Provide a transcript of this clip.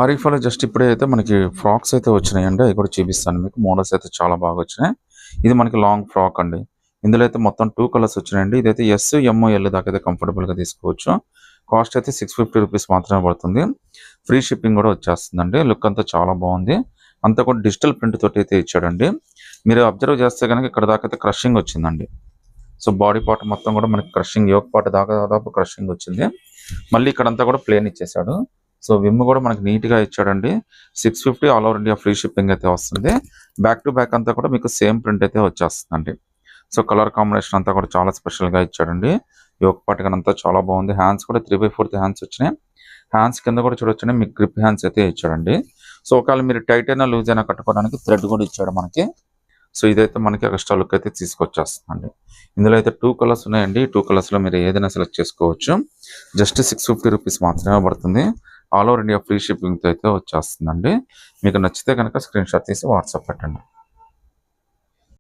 ఆరిఫాలో just ఇప్పుడే అయితే మనకి ఫ్రాక్స్ అయితే వచ్చినాయండి. అవి కూడా చూపిస్తాను మీకు. మోడల్స్ అయితే చాలా బాగా వచ్చినాయి. ఇది మనకి లాంగ్ ఫ్రాక్ అండి. ఇందులో అయితే మొత్తం 2 కలర్స్ వచ్చినాయండి. ఇదైతే ఎస్, ఎమ్, ఎల్ దాకా అయితే కంఫర్టబుల్‌గా తీసుకోవచ్చు. కాస్ట్ అయితే రూ. 650 మాత్రమే పడుతుంది. ఫ్రీ షిప్పింగ్ కూడా వచ్చేస్తుందండి. లుక్ అంతా చాలా బాగుంది. అంతా కూడా డిజిటల్ ప్రింట్ తోటి అయితే ఇచ్చాడండి. మీరు అబ్జర్వ్ చేస్తే గనుక ఇక్కడ దాకా అయితే క్రషింగ్ వచ్చిందండి. సో బాడీ పార్ట్ మొత్తం కూడా మనకి క్రషింగ్, యోక్ పార్ట్ దాకా దాదాపు క్రషింగ్ వచ్చింది. మళ్ళీ ఇక్కడంతా కూడా ప్లేన్ ఇచ్చేసాడు. సో విమ్ కూడా మనకి నీట్ గా ఇచ్చాడండి. 650 all over India free shipping అయితే వస్తుంది. బ్యాక్ టు బ్యాక్ అంతా కూడా మీకు సేమ్ ప్రింట్ అయితే వచ్చేస్తుందండి. సో కలర్ కాంబినేషన్ అంతా కూడా చాలా స్పెషల్ గా ఇచ్చాడండి. యోక్ పార్ట్ అంతా చాలా బాగుంది. హ్యాండ్స్ కూడా 3/4 హ్యాండ్స్ వచ్చినాయి. హ్యాండ్స్ కింద కూడా చూడొచ్చు మీకు గ్రిప్ హ్యాండ్స్ అయితే ఇచ్చాడండి. సో ఒకవేళ మీరు టైట్ అయినా లూజ్ అయినా కట్టుకోవడానికి థ్రెడ్ కూడా ఇచ్చాడు మనకి. సో ఇదైతే మనకి ఎక్స్ట్రా లుక్ అయితే తీసుకొచ్చేస్తుందండి. ఇందులో అయితే 2 కలర్స్ ఉన్నాయండి. 2 కలర్స్ లో మీరు ఏదైనా సెలెక్ట్ చేసుకోవచ్చు. జస్ట్ రూ. 650 మాత్రమే పడుతుంది. All over India free shipping తో అయితే వచ్చేస్తుందండి. మీకు నచ్చితే కనుక స్క్రీన్ షాట్ తీసి వాట్సాప్ పెట్టండి.